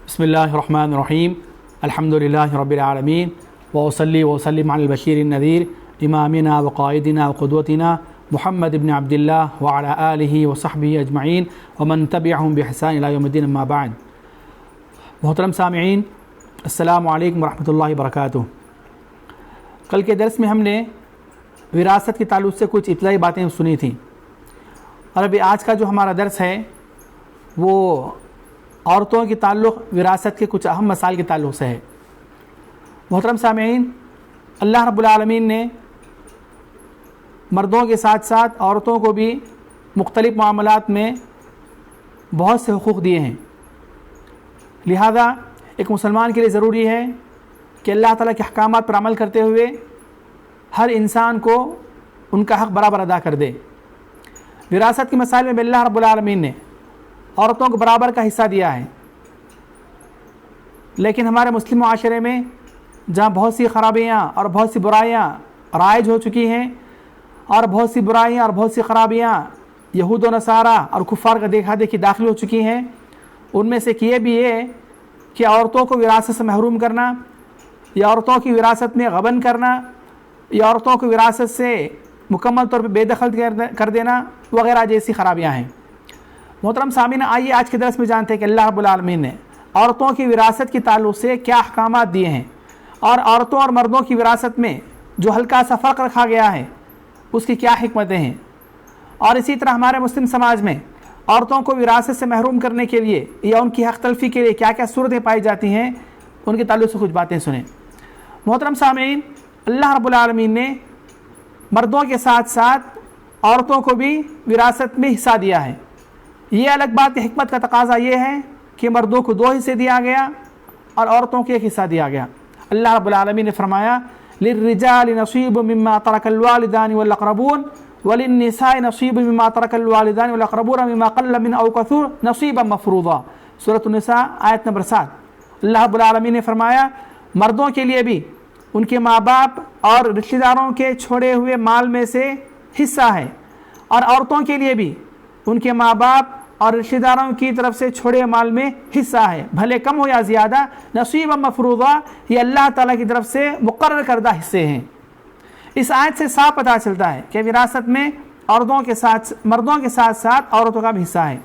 بسم اللہ الرحمن الرحیم الحمدللہ رب العالمین وصلی وسلم علی البشیر النذیر امامنا وقائدنا وقدوتنا محمد بن عبداللہ وعلى آلہ وصحبہ اجمعین ومن تبعہم بإحسان الی یوم الدین اما بعد۔ محترم سامعین، السلام علیکم ورحمۃ اللہ وبرکاتہ۔ کل کے درس میں ہم نے وراثت کے تعلق سے کچھ ابتدائی باتیں سنی تھیں، اور ابھی آج کا جو ہمارا درس ہے وہ عورتوں کے تعلق وراثت کے کچھ اہم مسائل کے تعلق سے ہے۔ محترم سامعین، اللہ رب العالمین نے مردوں کے ساتھ ساتھ عورتوں کو بھی مختلف معاملات میں بہت سے حقوق دیے ہیں، لہذا ایک مسلمان کے لیے ضروری ہے کہ اللہ تعالیٰ کے احکامات پر عمل کرتے ہوئے ہر انسان کو ان کا حق برابر ادا کر دے۔ وراثت کے مسائل میں اللہ رب العالمین نے عورتوں کو برابر کا حصہ دیا ہے، لیکن ہمارے مسلم معاشرے میں جہاں بہت سی خرابیاں اور بہت سی برائیاں رائج ہو چکی ہیں، اور بہت سی برائیاں اور بہت سی خرابیاں یہود و نصارہ اور کفار کا دیکھا دیکھی داخل ہو چکی ہیں، ان میں سے یہ بھی ہے کہ عورتوں کو وراثت سے محروم کرنا، یا عورتوں کی وراثت میں غبن کرنا، یا عورتوں کو وراثت سے مکمل طور پہ بے دخل کر دینا وغیرہ جیسی خرابیاں ہیں۔ محترم سامعین، آئیے آج کے درس میں جانتے ہیں کہ اللہ رب العالمین نے عورتوں کی وراثت کے تعلق سے کیا احکامات دیے ہیں، اور عورتوں اور مردوں کی وراثت میں جو ہلکا سا فرق رکھا گیا ہے اس کی کیا حکمتیں ہیں، اور اسی طرح ہمارے مسلم سماج میں عورتوں کو وراثت سے محروم کرنے کے لیے یا ان کی حق تلفی کے لیے کیا کیا صورتیں پائی جاتی ہیں، ان کے تعلق سے کچھ باتیں سنیں۔ محترم سامعین، اللہ رب العالمین نے مردوں کے ساتھ ساتھ عورتوں کو بھی وراثت میں حصہ دیا ہے۔ یہ الگ بات کہ حکمت کا تقاضا یہ ہے کہ مردوں کو 2 حصے دیا گیا اور عورتوں کو 1 حصہ دیا گیا۔ اللہ رب العالمین نے فرمایا للرجال نصیب مما ترک الوالدان والاقربون وللنساء نصیب مما ترک الوالدان والاقربون مما قل من او کثر نصیبا مفروضا، سورۃ النساء آیت نمبر 7۔ اللہ رب العالمین نے فرمایا مردوں کے لیے بھی ان کے ماں باپ اور رشتہ داروں کے چھوڑے ہوئے مال میں سے حصہ ہے، اور عورتوں کے لیے بھی ان کے ماں باپ اور رشتہ داروں کی طرف سے چھوڑے مال میں حصہ ہے، بھلے کم ہو یا زیادہ، نصیبا مفروضا، یہ اللہ تعالیٰ کی طرف سے مقرر کردہ حصے ہیں۔ اس آیت سے صاف پتہ چلتا ہے کہ وراثت میں مردوں کے ساتھ ساتھ عورتوں کا بھی حصہ ہے۔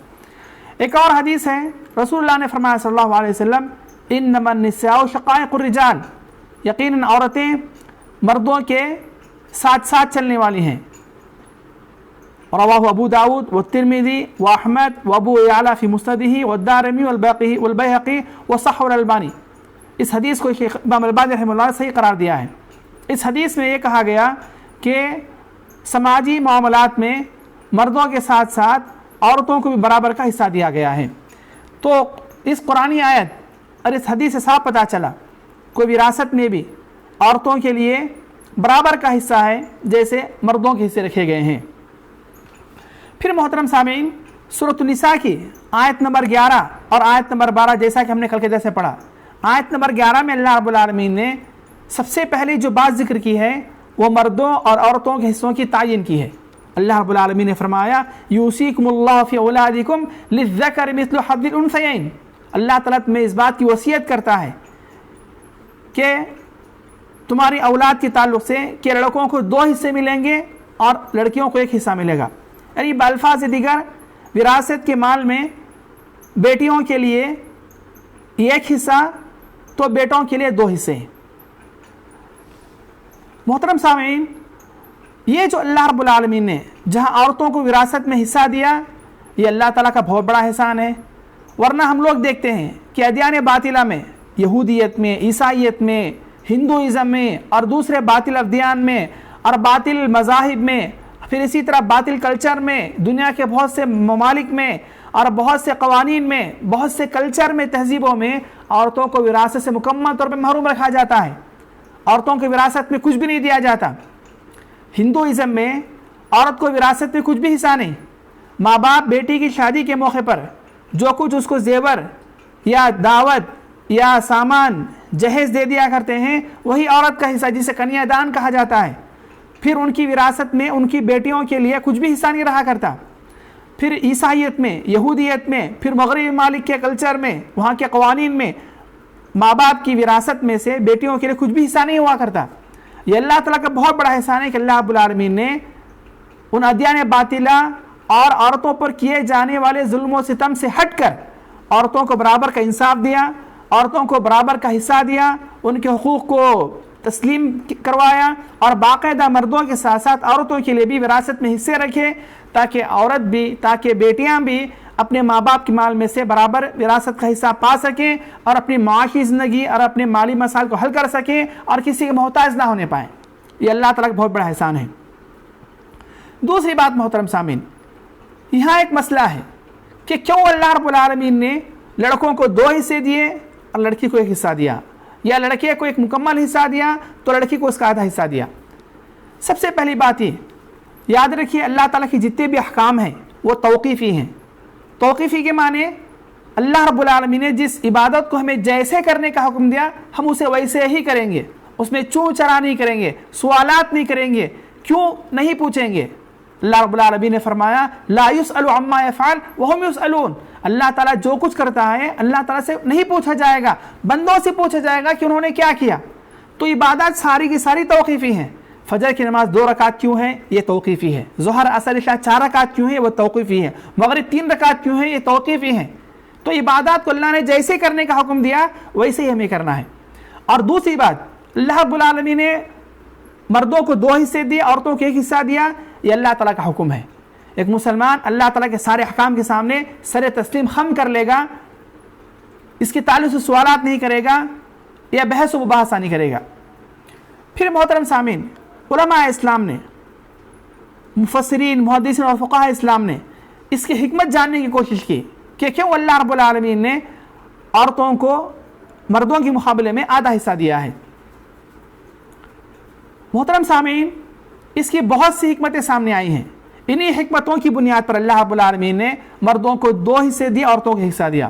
ایک اور حدیث ہے، رسول اللہ نے فرمایا صلی اللہ علیہ وسلم انما النساء شقائق الرجال، یقیناً عورتیں مردوں کے ساتھ ساتھ چلنے والی ہیں۔ رواہ ابو داود والترمذی واحمد وابو یعلا فی مسندہ والدارمی والبیہقی وصححہ الالبانی۔ اس حدیث کو شیخ امام البانی رحمہ اللہ نے صحیح قرار دیا ہے۔ اس حدیث میں یہ کہا گیا کہ سماجی معاملات میں مردوں کے ساتھ ساتھ عورتوں کو بھی برابر کا حصہ دیا گیا ہے۔ تو اس قرآنی آیت اور اس حدیث سے صاف پتہ چلا کوئی وراثت میں بھی عورتوں کے لیے برابر کا حصہ ہے جیسے مردوں کے حصے رکھے گئے ہیں۔ پھر محترم سامعین، سورۃ النساء کی آیت نمبر 11 اور آیت نمبر 12 جیسا کہ ہم نے کل کے درس میں پڑھا، آیت نمبر 11 میں اللہ رب العالمین نے سب سے پہلے جو بات ذکر کی ہے وہ مردوں اور عورتوں کے حصوں کی تعین کی ہے۔ اللہ رب العالمین نے فرمایا یوصیکم اللہ فی اولادکم للذکر مثل حظ الانثیین، اللہ تعالیٰ میں اس بات کی وصیت کرتا ہے کہ تمہاری اولاد کے تعلق سے کہ لڑکوں کو 2 حصے ملیں گے اور لڑکیوں کو 1 حصہ ملے گا، یعنی بالفاظ دیگر وراثت کے مال میں بیٹیوں کے لیے 1 حصہ تو بیٹوں کے لیے 2 حصے ہیں۔ محترم سامعین، یہ جو اللہ رب العالمین نے جہاں عورتوں کو وراثت میں حصہ دیا، یہ اللہ تعالیٰ کا بہت بڑا احسان ہے، ورنہ ہم لوگ دیکھتے ہیں کہ ادیان باطلہ میں، یہودیت میں، عیسائیت میں، ہندوازم میں اور دوسرے باطل ادیان میں اور باطل مذاہب میں، پھر اسی طرح باطل کلچر میں، دنیا کے بہت سے ممالک میں اور بہت سے قوانین میں، بہت سے کلچر میں، تہذیبوں میں عورتوں کو وراثت سے مکمل طور پہ محروم رکھا جاتا ہے، عورتوں کو وراثت میں کچھ بھی نہیں دیا جاتا۔ ہندوازم میں عورت کو وراثت میں کچھ بھی حصہ نہیں، ماں باپ بیٹی کی شادی کے موقع پر جو کچھ اس کو زیور یا دعوت یا سامان جہیز دے دیا کرتے ہیں وہی عورت کا حصہ، جسے کنیا دان کہا جاتا ہے۔ پھر ان کی وراثت میں ان کی بیٹیوں کے لیے کچھ بھی حصہ نہیں رہا کرتا۔ پھر عیسائیت میں، یہودیت میں، پھر مغربی ممالک کے کلچر میں، وہاں کے قوانین میں ماں باپ کی وراثت میں سے بیٹیوں کے لیے کچھ بھی حصہ نہیں ہوا کرتا۔ یہ اللہ تعالیٰ کا بہت بڑا احسان ہے کہ اللہ رب العالمین نے ان ادیان باطلہ اور عورتوں پر کیے جانے والے ظلم و ستم سے ہٹ کر عورتوں کو برابر کا انصاف دیا، عورتوں کو برابر کا حصہ دیا، ان کے حقوق کو تسلیم کروایا، اور باقاعدہ مردوں کے ساتھ ساتھ عورتوں کے لیے بھی وراثت میں حصے رکھے، تاکہ بیٹیاں بھی اپنے ماں باپ کے مال میں سے برابر وراثت کا حصہ پا سکیں اور اپنی معاشی زندگی اور اپنے مالی مسائل کو حل کر سکیں اور کسی کے محتاج نہ ہونے پائیں۔ یہ اللہ تعالیٰ کا بہت بڑا احسان ہے۔ دوسری بات محترم سامعین، یہاں ایک مسئلہ ہے کہ کیوں اللہ رب العالمین نے لڑکوں کو 2 حصے دیے اور لڑکی کو 1 حصہ دیا، یا لڑکے کو ایک مکمل حصہ دیا تو لڑکی کو اس کا آدھا حصہ دیا؟ سب سے پہلی بات یہ یاد رکھیے، اللہ تعالیٰ کی جتنے بھی احکام ہیں وہ توقیفی ہیں۔ توقیفی کے معنی اللہ رب العالمین نے جس عبادت کو ہمیں جیسے کرنے کا حکم دیا ہم اسے ویسے ہی کریں گے، اس میں چوں چرا نہیں کریں گے، سوالات نہیں کریں گے، کیوں نہیں پوچھیں گے۔ اللہ رب العالمین نے فرمایا لا يسأل عما يفعل وهم يسألون، اللہ تعالیٰ جو کچھ کرتا ہے اللہ تعالیٰ سے نہیں پوچھا جائے گا، بندوں سے پوچھا جائے گا کہ انہوں نے کیا کیا۔ تو عبادات ساری کی ساری توقیفی ہیں۔ فجر کی نماز 2 رکعت کیوں ہے؟ یہ توقیفی ہے۔ ظہر عصر عشاء 4 رکعت کیوں ہے؟ وہ توقیفی ہے۔ مغرب 3 رکعت کیوں ہے؟ یہ توقیفی ہے۔ تو عبادات کو اللہ نے جیسے کرنے کا حکم دیا ویسے ہی ہمیں کرنا ہے۔ اور دوسری بات، اللہ رب العالمین نے مردوں کو 2 حصے دیے، عورتوں کو 1 حصہ دیا، یہ اللہ تعالیٰ کا حکم ہے۔ ایک مسلمان اللہ تعالیٰ کے سارے احکام کے سامنے سر تسلیم خم کر لے گا، اس کے تعلق سے سوالات نہیں کرے گا یا بحث و مباحثہ نہیں کرے گا۔ پھر محترم سامعین، علماء اسلام نے، مفسرین، محدثین اور فقہاء اسلام نے اس کی حکمت جاننے کی کوشش کی کہ کیوں اللہ رب العالمین نے عورتوں کو مردوں کے مقابلے میں آدھا حصہ دیا ہے۔ محترم سامعین، اس کی بہت سی حکمتیں سامنے آئی ہیں۔ انہی حکمتوں کی بنیاد پر اللہ رب العالمین نے مردوں کو 2 حصے دیے، عورتوں کو 1 حصہ دیا۔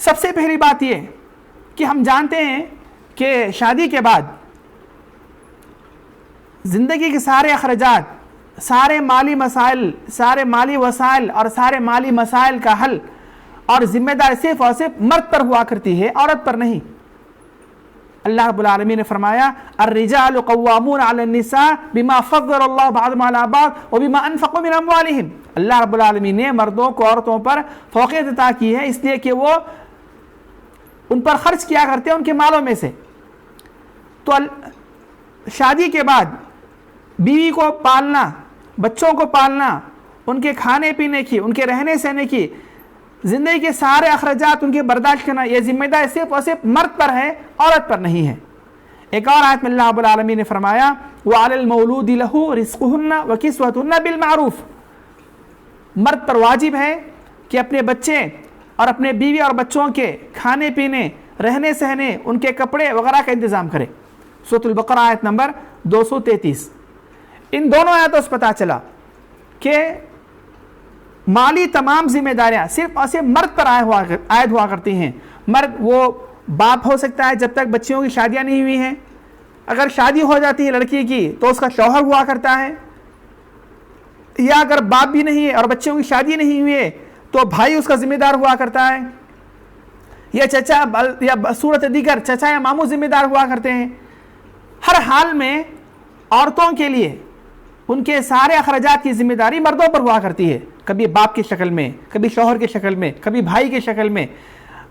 سب سے پہلی بات یہ کہ ہم جانتے ہیں کہ شادی کے بعد زندگی کے سارے اخراجات، سارے مالی مسائل، سارے مالی وسائل اور سارے مالی مسائل کا حل اور ذمہ دار صرف اور صرف مرد پر ہوا کرتی ہے، عورت پر نہیں۔ اللہ رب العالمین نے فرمایا الرجال قوامون علی النساء بما فضل اللہ بعضهم علی بعض وبما انفقوا من اموالهم۔ اللہ رب العالمین نے مردوں کو عورتوں پر فوقیت عطا کی ہے اس لیے کہ وہ ان پر خرچ کیا کرتے ہیں ان کے مالوں میں سے۔ تو شادی کے بعد بیوی کو پالنا، بچوں کو پالنا، ان کے کھانے پینے کی، ان کے رہنے سہنے کی، زندگی کے سارے اخراجات ان کے برداشت کرنا، یہ ذمہ داری صرف اور صرف مرد پر ہے، عورت پر نہیں ہے۔ ایک اور آیت میں اللہ رب العالمین نے فرمایا وَعَلَى الْمَوْلُودِ لَهُ رِزْقُهُنَّ وَكِسْوَتُهُنَّ بِالْمَعْرُوفِ، مرد پر واجب ہے کہ اپنے بچے اور اپنے بیوی اور بچوں کے کھانے پینے، رہنے سہنے، ان کے کپڑے وغیرہ کا انتظام کرے۔ سورۃ البقرہ آیت نمبر 233۔ ان دونوں آیتوں سے پتہ چلا کہ مالی تمام ذمہ داریاں صرف اور صرف مرد پر عائد ہوا کرتی ہیں۔ مرد وہ باپ ہو سکتا ہے جب تک بچیوں کی شادیاں نہیں ہوئی ہیں، اگر شادی ہو جاتی ہے لڑکی کی تو اس کا شوہر ہوا کرتا ہے، یا اگر باپ بھی نہیں ہے اور بچوں کی شادی نہیں ہوئی ہے تو بھائی اس کا ذمہ دار ہوا کرتا ہے، یا چچا یا صورت دیگر چچا یا ماموں ذمہ دار ہوا کرتے ہیں۔ ہر حال میں عورتوں کے لیے ان کے سارے اخراجات کی ذمہ داری مردوں پر ہوا کرتی ہے، کبھی باپ کی شکل میں، کبھی شوہر کی شکل میں، کبھی بھائی کی شکل میں۔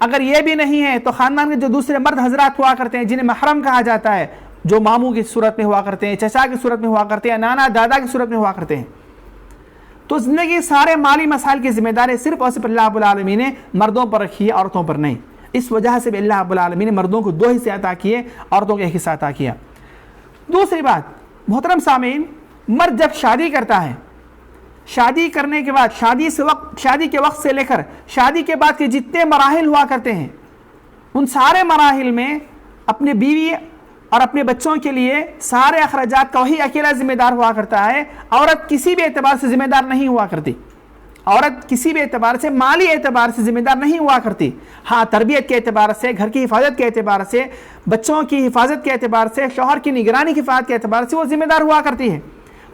اگر یہ بھی نہیں ہے تو خاندان کے جو دوسرے مرد حضرات ہوا کرتے ہیں جنہیں محرم کہا جاتا ہے، جو ماموں کی صورت میں ہوا کرتے ہیں، چچا کی صورت میں ہوا کرتے ہیں، نانا دادا کی صورت میں ہوا کرتے ہیں۔ تو زندگی سارے مالی مسائل کی ذمہ داری صرف اور صرف اللہ رب العالمین نے مردوں پر رکھی ہے، عورتوں پر نہیں۔ اس وجہ سے بھی اللہ رب العالمین نے مردوں کو 2 حصے عطا کیے، عورتوں کو 1 حصہ عطا کیا۔ دوسری بات محترم سامعین، مرد جب شادی کرتا ہے، شادی کرنے کے بعد شادی کے وقت سے لے کر شادی کے بعد کے جتنے مراحل ہوا کرتے ہیں، ان سارے مراحل میں اپنے بیوی اور اپنے بچوں کے لیے سارے اخراجات کا وہی اکیلا ذمہ دار ہوا کرتا ہے۔ عورت کسی بھی اعتبار سے ذمہ دار نہیں ہوا کرتی، عورت کسی بھی اعتبار سے مالی اعتبار سے ذمہ دار نہیں ہوا کرتی۔ ہاں، تربیت کے اعتبار سے، گھر کی حفاظت کے اعتبار سے، بچوں کی حفاظت کے اعتبار سے، شوہر کی نگرانی کی حفاظت کے اعتبار سے وہ ذمہ دار ہوا کرتی ہے۔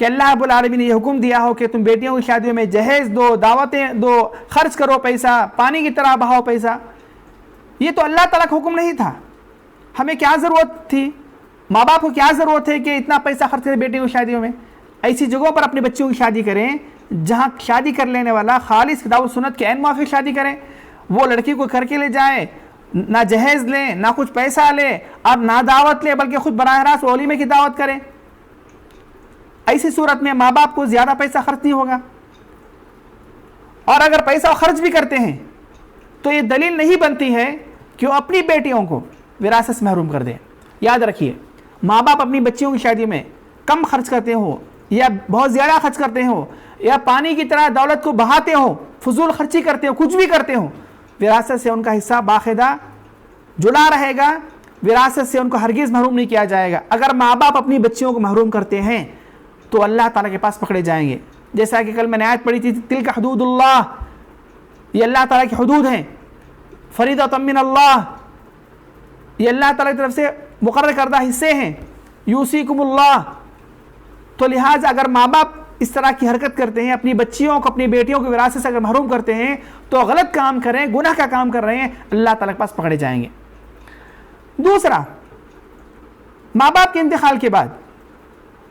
کہ اللہ رب العالمین نے یہ حکم دیا ہو کہ تم بیٹیوں کی شادیوں میں جہیز دو، دعوتیں دو، خرچ کرو پیسہ، پانی کی طرح بہاؤ پیسہ. یہ تو اللہ تعالیٰ کا حکم نہیں تھا. ہمیں کیا ضرورت تھی؟ ماں باپ کو کیا ضرورت ہے کہ اتنا پیسہ خرچ کریں بیٹیوں کی شادیوں میں؟ ایسی جگہوں پر اپنی بچیوں کی شادی کریں جہاں شادی کر لینے والا خالص کتاب و سنت کے عین موافق شادی کریں. وہ لڑکی کو کر کے لے جائیں، نہ جہیز لیں، نہ کچھ پیسہ لیں اور نہ دعوت لیں، بلکہ خود براہ راست ولیمے کی دعوت کریں. ایسی صورت میں ماں باپ کو زیادہ پیسہ خرچ نہیں ہوگا. اور اگر پیسہ خرچ بھی کرتے ہیں تو یہ دلیل نہیں بنتی ہے کہ وہ اپنی بیٹیوں کو وراثت سے محروم کر دیں. یاد رکھیے، ماں باپ اپنی بچیوں کی شادی میں کم خرچ کرتے ہو یا بہت زیادہ خرچ کرتے ہو یا پانی کی طرح دولت کو بہاتے ہو، فضول خرچی کرتے ہو، کچھ بھی کرتے ہو، وراثت سے ان کا حصہ باقاعدہ جڑا رہے گا. وراثت سے ان کو ہرگز محروم نہیں کیا جائے گا. اگر ماں باپ اپنی بچیوں کو محروم کرتے ہیں تو اللہ تعالیٰ کے پاس پکڑے جائیں گے. جیسا کہ کل میں نے آیت پڑھی تھی، تلک حدود اللہ، یہ اللہ تعالیٰ کی حدود ہیں، فریضۃ من اللہ، یہ اللہ تعالیٰ کی طرف سے مقرر کردہ حصے ہیں. یوصیکم اللہ. تو لہٰذا اگر ماں باپ اس طرح کی حرکت کرتے ہیں، اپنی بچیوں کو، اپنی بیٹیوں کو وراثت سے اگر محروم کرتے ہیں تو غلط کام کر رہے ہیں، گناہ کا کام کر رہے ہیں، اللہ تعالیٰ کے پاس پکڑے جائیں گے. دوسرا، ماں باپ کے انتقال کے بعد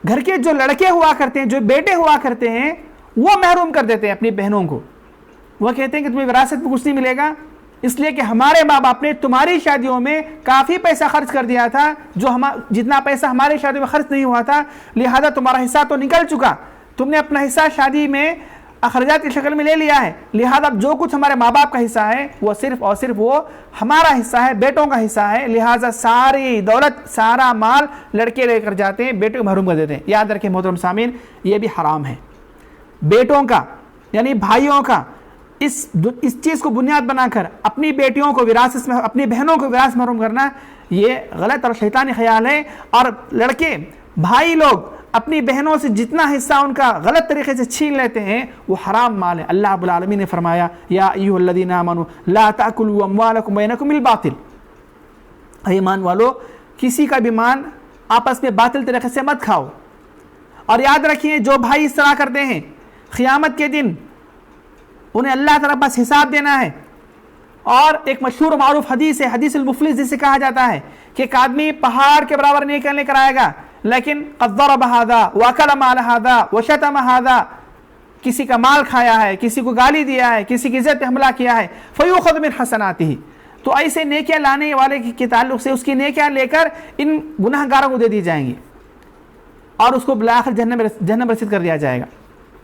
گھر کے جو لڑکے ہوا کرتے ہیں، جو بیٹے ہوا کرتے ہیں، وہ محروم کر دیتے ہیں اپنی بہنوں کو. وہ کہتے ہیں کہ تمہیں وراثت میں کچھ نہیں ملے گا، اس لیے کہ ہمارے ماں باپ نے تمہاری شادیوں میں کافی پیسہ خرچ کر دیا تھا، جتنا پیسہ ہمارے شادیوں میں خرچ نہیں ہوا تھا، لہذا تمہارا حصہ تو نکل چکا، تم نے اپنا حصہ شادی میں اخراجات کی شکل میں لے لیا ہے، لہذا اب جو کچھ ہمارے ماں باپ کا حصہ ہے وہ صرف اور صرف وہ ہمارا حصہ ہے، بیٹوں کا حصہ ہے. لہذا ساری دولت، سارا مال لڑکے لے کر جاتے ہیں، بیٹے کو محروم کر دیتے ہیں. یاد رکھیں محترم سامعین، یہ بھی حرام ہے. بیٹوں کا یعنی بھائیوں کا اس چیز کو بنیاد بنا کر اپنی بیٹیوں کو وراثت میں، اپنی بہنوں کو وراثت محروم کرنا، یہ غلط اور شیطانی خیال ہے. اور لڑکے بھائی لوگ اپنی بہنوں سے جتنا حصہ ان کا غلط طریقے سے چھین لیتے ہیں وہ حرام مال ہے. اللہ رب العالمین نے فرمایا، یا ایھا الذین آمنوا لا تاکلوا اموالکم بینکم بالباطل. ایمان والو، کسی کا بھی مال آپس میں باطل طریقے سے مت کھاؤ. اور یاد رکھیے، جو بھائی اس طرح کرتے ہیں، قیامت کے دن انہیں اللہ تعالیٰ پاس حساب دینا ہے. اور ایک مشہور معروف حدیث ہے، حدیث المفلس جسے کہا جاتا ہے، کہ ایک آدمی پہاڑ کے برابر نیکی لے کر آئے گا، لیکن قد ضرب هذا واكل مال هذا وشتم هذا، کسی کا مال کھایا ہے، کسی کو گالی دیا ہے، کسی کی عزت پہ حملہ کیا ہے، فیؤخذ من حسناته. تو ایسے نیکیاں لانے والے کے تعلق سے اس کی نیکیاں لے کر ان گناہ گاروں کو دے دی جائیں گی اور اس کو بالآخر جہنم رسید کر دیا جائے گا.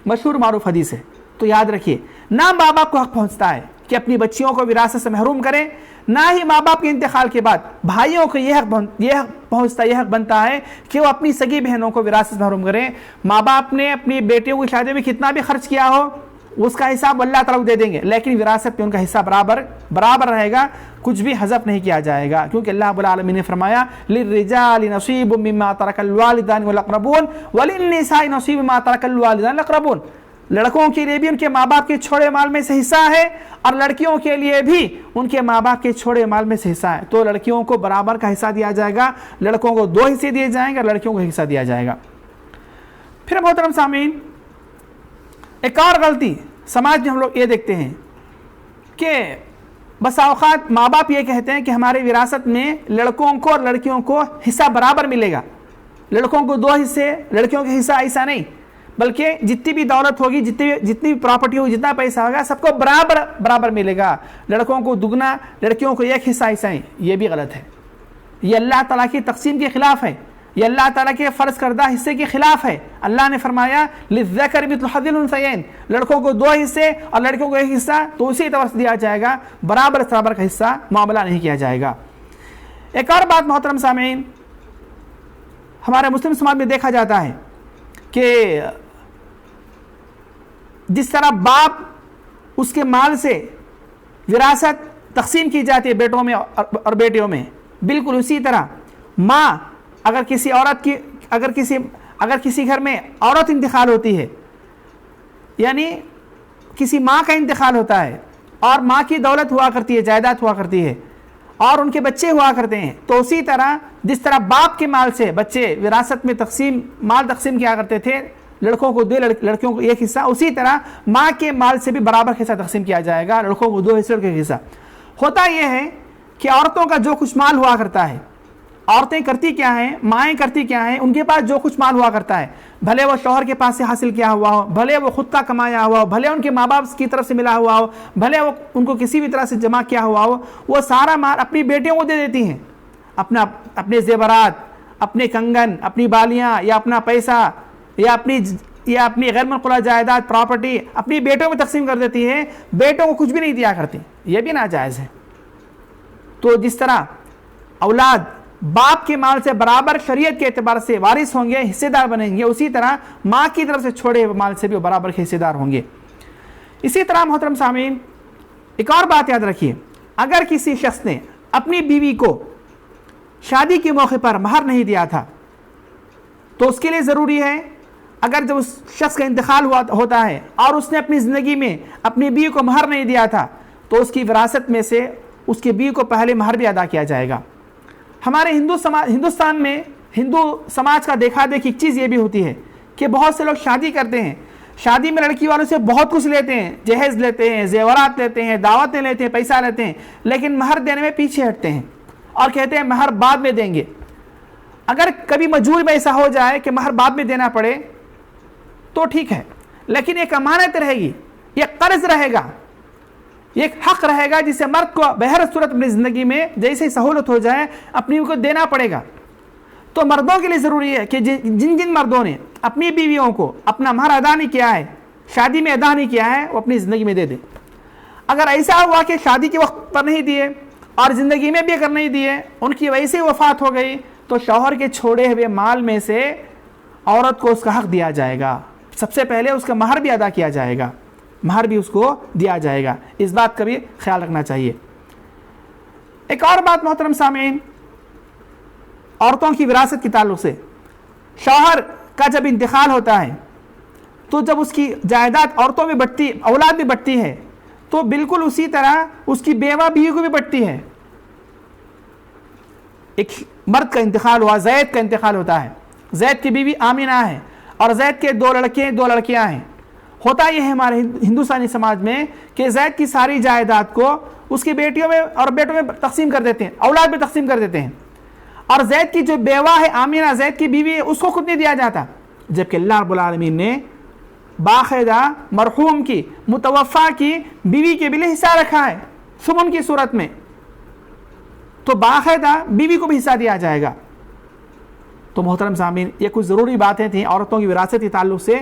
مشہور معروف حدیث ہے. تو یاد رکھیے، نہ ماں باپ کو حق پہنچتا ہے کہ اپنی بچیوں کو وراثت سے محروم کریں، نہ ہی ماں باپ کے انتقال کے بعد بھائیوں کو یہ حق بنتا ہے کہ وہ اپنی سگی بہنوں کو وراثت سے محروم کریں. ماں باپ نے اپنی بیٹیوں کی شادی میں کتنا بھی خرچ کیا ہو اس کا حساب اللہ تعالیٰ کو دے دیں گے، لیکن وراثت پہ ان کا حصہ برابر رہے گا، کچھ بھی حذف نہیں کیا جائے گا. کیونکہ اللہ رب العالمین نے فرمایا، للرجال نصیب مما ترک الوالدان والاقربون وللنساء نصیب مما ترک الوالدان والاقربون. لڑکوں کے لیے بھی ان کے ماں باپ کے چھوڑے مال میں سے حصہ ہے اور لڑکیوں کے لیے بھی ان کے ماں باپ کے چھوڑے مال میں سے حصہ ہے. تو لڑکیوں کو برابر کا حصہ دیا جائے گا، لڑکوں کو 2 حصے دیے جائیں گے اور لڑکیوں کو حصہ دیا جائے گا. پھر محترم سامعین، ایک اور غلطی سماج میں ہم لوگ یہ دیکھتے ہیں کہ بسا اوقات ماں باپ یہ کہتے ہیں کہ ہماری وراثت میں لڑکوں کو اور لڑکیوں کو حصہ برابر ملے گا، لڑکوں کو 2 حصے، لڑکیوں کے حصہ ایسا نہیں، بلکہ جتنی بھی دولت ہوگی، جتنی بھی پراپرٹی ہوگی، جتنا پیسہ ہوگا، سب کو برابر ملے گا، لڑکوں کو دگنا، لڑکیوں کو 1 حصہ ایسا ہی. یہ بھی غلط ہے. یہ اللہ تعالیٰ کی تقسیم کے خلاف ہے، یہ اللہ تعالیٰ کے فرض کردہ حصے کے خلاف ہے. اللہ نے فرمایا، للذکر مثل حظ الانثیین، لڑکوں کو 2 حصے اور لڑکیوں کو 1 حصہ، تو اسی طرح سے دیا جائے گا، برابر کا حصہ معاملہ نہیں کیا جائے گا. ایک اور بات محترم سامعین، ہمارے مسلم سماج میں دیکھا جاتا ہے کہ جس طرح باپ اس کے مال سے وراثت تقسیم کی جاتی ہے بیٹوں میں اور بیٹیوں میں، بالکل اسی طرح ماں اگر کسی گھر میں عورت انتقال ہوتی ہے، یعنی کسی ماں کا انتقال ہوتا ہے اور ماں کی دولت ہوا کرتی ہے، جائیداد ہوا کرتی ہے اور ان کے بچے ہوا کرتے ہیں، تو اسی طرح جس طرح باپ کے مال سے بچے وراثت میں مال تقسیم کیا کرتے تھے، لڑکوں کو 2 لڑکیوں کو 1 حصہ، اسی طرح ماں کے مال سے بھی برابر حصہ تقسیم کیا جائے گا، لڑکوں کو 2 حصے لڑکے کا حصہ۔ ہوتا یہ ہے کہ عورتوں کا جو کچھ مال ہوا کرتا ہے، عورتیں کرتی کیا ہیں، مائیں کرتی کیا ہیں، ان کے پاس جو کچھ مال ہوا کرتا ہے، بھلے وہ شوہر کے پاس سے حاصل کیا ہوا ہو، بھلے وہ خود کا کمایا ہوا ہو، بھلے ان کے ماں باپ کی طرف سے ملا ہوا ہو، بھلے وہ ان کو کسی بھی طرح سے جمع کیا ہوا ہو، وہ سارا مال اپنی بیٹیوں کو دے دیتی ہیں، اپنے زیورات، اپنے کنگن، اپنی بالیاں، یا اپنا پیسہ، یا اپنی غیر منقولہ جائیداد پراپرٹی اپنی بیٹوں میں تقسیم کر دیتی ہے، بیٹوں کو کچھ بھی نہیں دیا کرتی، یہ بھی ناجائز ہے۔ تو جس طرح اولاد باپ کے مال سے برابر شریعت کے اعتبار سے وارث ہوں گے، حصے دار بنیں گے، اسی طرح ماں کی طرف سے چھوڑے ہوئے مال سے بھی وہ برابر کے حصے دار ہوں گے۔ اسی طرح محترم سامعین، ایک اور بات یاد رکھیے، اگر کسی شخص نے اپنی بیوی کو شادی کے موقع پر مہر نہیں دیا تھا تو اس کے لیے ضروری ہے، اگر جب اس شخص کا انتقال ہوتا ہے اور اس نے اپنی زندگی میں اپنی بیوی کو مہر نہیں دیا تھا تو اس کی وراثت میں سے اس کی بیوی کو پہلے مہر بھی ادا کیا جائے گا۔ ہمارے ہندوستان میں ہندو سماج کا دیکھا دیکھی ایک چیز یہ بھی ہوتی ہے کہ بہت سے لوگ شادی کرتے ہیں، شادی میں لڑکی والوں سے بہت کچھ لیتے ہیں، جہیز لیتے ہیں، زیورات لیتے ہیں، دعوتیں لیتے ہیں، پیسہ لیتے ہیں، لیکن مہر دینے میں پیچھے ہٹتے ہیں اور کہتے ہیں مہر بعد میں دیں گے۔ اگر کبھی مجبور میں ایسا ہو جائے کہ مہر بعد میں دینا پڑے تو ٹھیک ہے، لیکن ایک امانت رہے گی، ایک قرض رہے گا، ایک حق رہے گا جسے مرد کو بہر صورت اپنی زندگی میں جیسے سہولت ہو جائے اپنی کو دینا پڑے گا۔ تو مردوں کے لیے ضروری ہے کہ جن مردوں نے اپنی بیویوں کو اپنا مہر ادا نہیں کیا ہے، شادی میں ادا نہیں کیا ہے، وہ اپنی زندگی میں دے دیں۔ اگر ایسا ہوا کہ شادی کے وقت پر نہیں دیے اور زندگی میں بھی اگر نہیں دیے، ان کی ویسے وفات ہو گئی، تو شوہر کے چھوڑے ہوئے مال میں سے عورت کو اس کا حق دیا جائے گا، سب سے پہلے اس کا مہر بھی ادا کیا جائے گا، مہر بھی اس کو دیا جائے گا، اس بات کا بھی خیال رکھنا چاہیے۔ ایک اور بات محترم سامعین، عورتوں کی وراثت کے تعلق سے، شوہر کا جب انتقال ہوتا ہے تو جب اس کی جائیداد عورتوں میں بٹتی، اولاد بھی بٹتی ہے، تو بالکل اسی طرح اس کی بیوہ بیوی کو بھی بٹتی ہے۔ ایک مرد کا انتقال ہوا، زید کا انتقال ہوتا ہے، زید کی بیوی آمینہ ہے اور زید کے 2 لڑکے 2 لڑکیاں ہیں۔ ہوتا یہ ہے ہمارے ہندوستانی سماج میں کہ زید کی ساری جائیداد کو اس کی بیٹیوں میں اور بیٹوں میں تقسیم کر دیتے ہیں، اولاد میں تقسیم کر دیتے ہیں، اور زید کی جو بیوہ ہے آمینہ، زید کی بیوی ہے، اس کو خود نہیں دیا جاتا، جبکہ اللہ رب العالمین نے باقاعدہ مرحوم کی، متوفا کی بیوی کے بھی لیے حصہ رکھا ہے ثمن کی صورت میں، تو باقاعدہ بیوی کو بھی حصہ دیا جائے گا۔ تو محترم سامعین، یہ کچھ ضروری باتیں تھیں عورتوں کی وراثت کے تعلق سے۔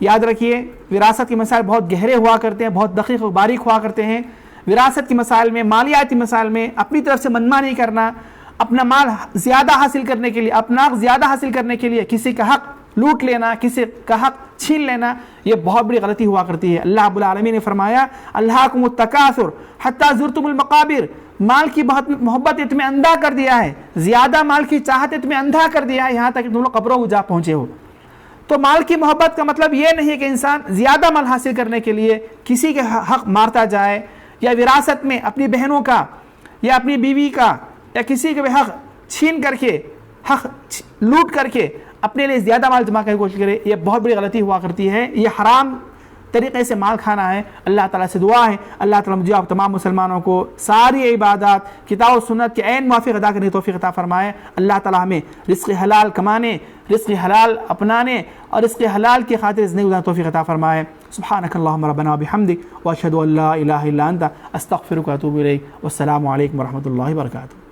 یاد رکھیے، وراثت کے مسائل بہت گہرے ہوا کرتے ہیں، بہت دقیق و باریک ہوا کرتے ہیں۔ وراثت کے مسائل میں، مالیاتی مسائل میں اپنی طرف سے منمانی کرنا، اپنا مال زیادہ حاصل کرنے کے لیے، اپنا حق زیادہ حاصل کرنے کے لیے کسی کا حق لوٹ لینا، کسی کا حق چھین لینا، یہ بہت بڑی غلطی ہوا کرتی ہے۔ اللہ رب العالمین نے فرمایا الہاکم التکاثر حتی زرتم المقابر، مال کی بہت محبت نے تمہیں اندھا کر دیا ہے، زیادہ مال کی چاہت نے تمہیں اندھا کر دیا ہے، یہاں تک کہ تم لوگ قبروں کو جا پہنچے ہو۔ تو مال کی محبت کا مطلب یہ نہیں ہے کہ انسان زیادہ مال حاصل کرنے کے لیے کسی کے حق مارتا جائے، یا وراثت میں اپنی بہنوں کا یا اپنی بیوی کا یا کسی کے بھی حق چھین کر کے، حق لوٹ کر کے اپنے لیے زیادہ مال جمع کرنے کی کوشش کرے، یہ بہت بڑی غلطی ہوا کرتی ہے، یہ حرام طریقے سے مال کھانا ہے۔ اللہ تعالیٰ سے دعا ہے اللہ تعالیٰ مجھے آپ تمام مسلمانوں کو ساری عبادات کتاب و سنت کے عین موافق ادا کرنے کی توفیق عطا فرمائے۔ اللہ تعالیٰ ہمیں رزق حلال کمانے، رزق حلال اپنانے اور رزق حلال کی خاطر زندگی گزارنے کی توفیق عطا فرمائے۔ سبحانک اللہم ربنا وبحمدک واشہد ان لا الہ الا انت استغفرک واتوب الیک۔ والسلام علیکم ورحمۃ اللہ وبرکاتہ۔